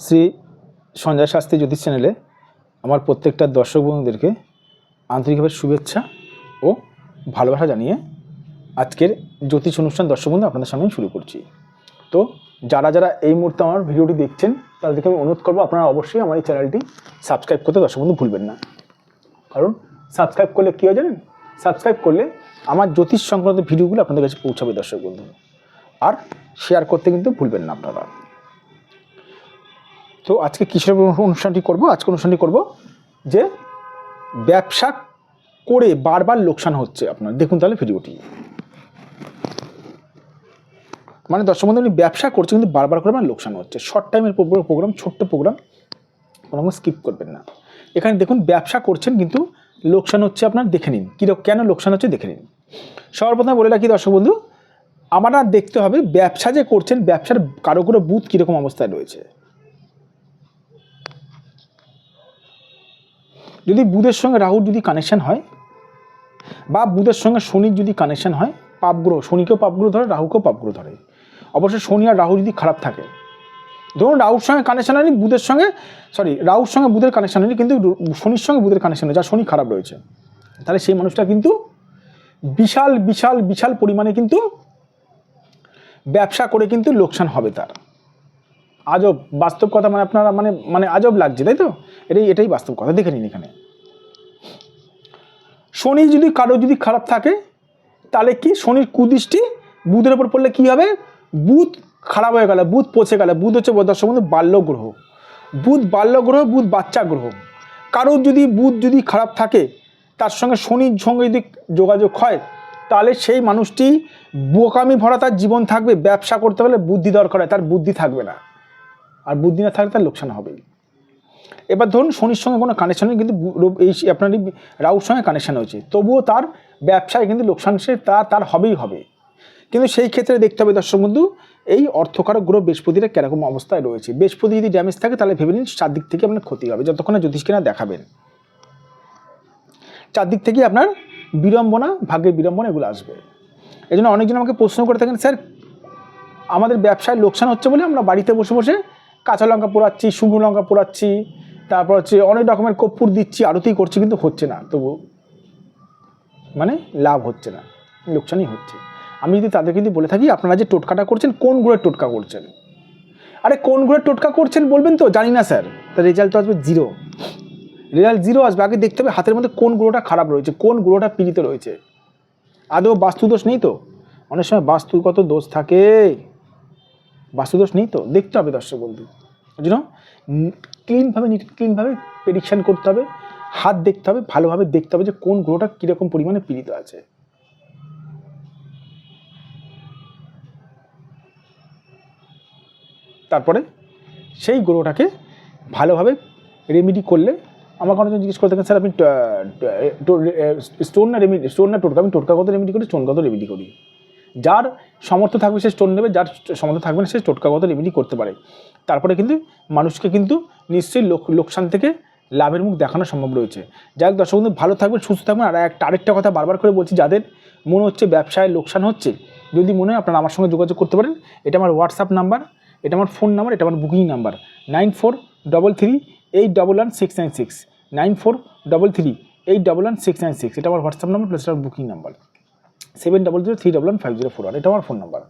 শ্রী সঞ্জয় শাস্ত্রী জ্যোতিষ চ্যানেলে আমার প্রত্যেকটা দর্শক বন্ধুদেরকে আন্তরিকভাবে শুভেচ্ছা ও ভালোবাসা জানিয়ে আজকের জ্যোতিষ অনুষ্ঠান দর্শক বন্ধু আপনাদের সামনে শুরু করছি। তো যারা যারা এই মুহূর্তে আমার ভিডিওটি দেখছেন তাদেরকে আমি অনুরোধ করবো আপনারা অবশ্যই আমার এই চ্যানেলটি সাবস্ক্রাইব করতে দর্শক বন্ধু ভুলবেন না। কারণ সাবস্ক্রাইব করলে কী হয় জানেন, সাবস্ক্রাইব করলে আমার জ্যোতিষ সংক্রান্ত ভিডিওগুলো আপনাদের কাছে পৌঁছাবে দর্শক বন্ধু, আর শেয়ার করতে কিন্তু ভুলবেন না আপনারা। তো আজকে কিসের অনুষ্ঠানটি করব? আজকে অনুষ্ঠানটি করব যে ব্যবসা করে বারবার লোকসান হচ্ছে আপনার। দেখুন তাহলে ভিডিওটি, মানে দর্শক বন্ধু আপনি ব্যবসা করছে কিন্তু বারবার করে মানে লোকসান হচ্ছে। শর্ট টাইমের প্রোগ্রাম, ছোট্ট প্রোগ্রাম, কোনো স্কিপ করবেন না। এখানে দেখুন ব্যবসা করছেন কিন্তু লোকসান হচ্ছে আপনার, দেখে নিন কেন লোকসান হচ্ছে দেখে নিন। সর্বপ্রথমে বলে রাখি দর্শক বন্ধু, আমরা দেখতে হবে ব্যবসা যে করছেন ব্যবসার কারো কোনো বুথ কীরকম অবস্থায় রয়েছে। যদি বুধের সঙ্গে রাহুর যদি কানেকশান হয় বা বুধের সঙ্গে শনির যদি কানেকশান হয়, পাপগ্রহ, শনিকেও পাপগ্রহ ধরে রাহুকেও পাপগ্রহ ধরে। অবশ্যই শনি আর রাহু যদি খারাপ থাকে, ধরুন রাহুর সঙ্গে কানেকশান হয়নি, বুধের সঙ্গে রাহুর সঙ্গে বুধের কানেকশান হয়নি কিন্তু শনির সঙ্গে বুধের কানেকশান হয়েছে, আর শনি খারাপ রয়েছে, তাহলে সেই মানুষটা কিন্তু বিশাল বিশাল বিশাল পরিমাণে কিন্তু ব্যবসা করে কিন্তু লোকসান হবে তার। আজব বাস্তব কথা, মানে আপনারা মানে আজব লাগছে তাই তো, এটাই বাস্তব কথা। দেখে নিন এখানে শনি যদি কারো যদি খারাপ থাকে তাহলে কি শনির কুদৃষ্টি বুধের ওপর পড়লে কি হবে? বুধ খারাপ হয়ে গেল, বুধ পচে গেল। বুধ হচ্ছে দর্শক বন্ধু বাল্য গ্রহ, বুধ বাল্য গ্রহ, বুধ বাচ্চা গ্রহ। কারোর যদি বুধ যদি খারাপ থাকে, তার সঙ্গে শনির সঙ্গে যদি যোগাযোগ হয়, তাহলে সেই মানুষটি বোকামি ভরা তার জীবন থাকবে। ব্যবসা করতে হলে বুদ্ধি দরকার হয়, তার বুদ্ধি থাকবে না, আর বুদ্ধি না থাকলে তার লোকসান হবেই। এবার ধরুন শনির সঙ্গে কোনো কানেকশান নেই কিন্তু এই আপনার রাহুর সঙ্গে কানেকশান হয়েছে, তবুও তার ব্যবসায় কিন্তু লোকসান সে তার হবেই হবে। কিন্তু সেই ক্ষেত্রে দেখতে হবে দর্শক বন্ধু এই অর্থকারক গ্রহ বৃহস্পতিটা কীরকম অবস্থায় রয়েছে। বৃহস্পতি যদি ড্যামেজ থাকে তাহলে ভেবে নিন চারদিক থেকে আপনার ক্ষতি হবে, যতক্ষণ না জ্যোতিষকে না দেখাবেন। চারদিক থেকে আপনার বিড়ম্বনা, ভাগ্যের বিড়ম্বনা এগুলো আসবে। এই জন্য অনেকজন আমাকে প্রশ্ন করে থাকেন, স্যার আমাদের ব্যবসায় লোকসান হচ্ছে বলে আমরা বাড়িতে বসে বসে কাঁচা লঙ্কা পোড়াচ্ছি, শুকনো লঙ্কা পোড়াচ্ছি, তারপর হচ্ছে অনেক রকমের কর্পূর দিচ্ছি, আরতি করছি, কিন্তু হচ্ছে না, তবু মানে লাভ হচ্ছে না, লোকসানই হচ্ছে। আমি যদি তাদেরকে যদি বলে থাকি আপনারা যে টোটকাটা করছেন কোন গ্রহের টোটকা করছেন, আরে কোন গ্রহের টোটকা করছেন বলবেন তো জানি না স্যার, তার রেজাল্ট তো আসবে জিরো, রেজাল্ট জিরো আসবে। আগে দেখতে হবে হাতের মধ্যে কোন গ্রহটা খারাপ রয়েছে, কোন গ্রহটা পীড়িত রয়েছে। আদৌ বাস্তুদোষ নেই তো? অনেক সময় বাস্তুগত দোষ থাকে, বাস্তুদোষ নেই তো, দেখতে হবে দর্শক বন্ধু। ওই জন্য ক্লিনভাবে প্রেডিকশান করতে হবে, হাত দেখতে হবে, ভালোভাবে দেখতে হবে যে কোন গ্রহটা কীরকম পরিমাণে পীড়িত আছে। তারপরে সেই গ্রহটাকে ভালোভাবে রেমেডি করলে, আমার কোনো জিজ্ঞেস করে থাকেন স্যার আপনি স্টোন না টোটকা? আমি টোটকাগত রেমেডি করি, স্টোনগত রেমেডি করি। যার সামর্থ্য থাকবে সে স্টোন নেবে, যার সামর্থ্য থাকবে না সে টোটকাগত রেমেডি করতে পারে। তারপরে কিন্তু মানুষকে কিন্তু নিশ্চয়ই লোকসান থেকে লাভের মুখ দেখানো সম্ভব রয়েছে। যাই হোক দর্শক বন্ধু, ভালো থাকবেন, সুস্থ থাকবেন। আর আরেকটা কথা বারবার করে বলছি, যাদের মনে হচ্ছে ব্যবসায় লোকসান হচ্ছে, যদি মনে হয় আপনারা আমার সঙ্গে যোগাযোগ করতে পারেন। এটা আমার হোয়াটসঅ্যাপ নাম্বার, এটা আমার ফোন নাম্বার, এটা আমার বুকিং নাম্বার 9433811696, 9433811696। এটা আমার হোয়াটসঅ্যাপ নাম্বার প্লাস আমার বুকিং নাম্বার 7003115041, এটা আমার ফোন নাম্বার।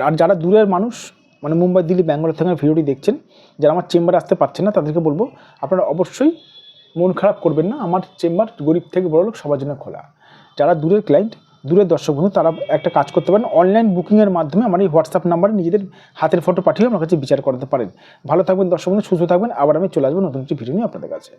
আর যারা দূরের মানুষ, মানে মুম্বাই, দিল্লি, ব্যাঙ্গালোর থেকে ভিডিওটি দেখছেন, যারা আমার চেম্বারে আসতে পারছেন না, তাদেরকে বলবো আপনারা অবশ্যই মন খারাপ করবেন না, আমার চেম্বার গরিব থেকে বড় লোক সবার জন্য খোলা। যারা দূরের ক্লায়েন্ট, দূরের দর্শক বন্ধু, তারা একটা কাজ করতে পারেন, অনলাইন বুকিংয়ের মাধ্যমে আমার এই হোয়াটসঅ্যাপ নাম্বারে নিজেদের হাতের ফটো পাঠিয়ে আমার কাছে বিচার করতে পারেন। ভালো থাকবেন দর্শক বন্ধু, সুস্থ থাকবেন। আবার আমি চলে আসবো নতুন একটি ভিডিও নিয়ে আপনাদের কাছে।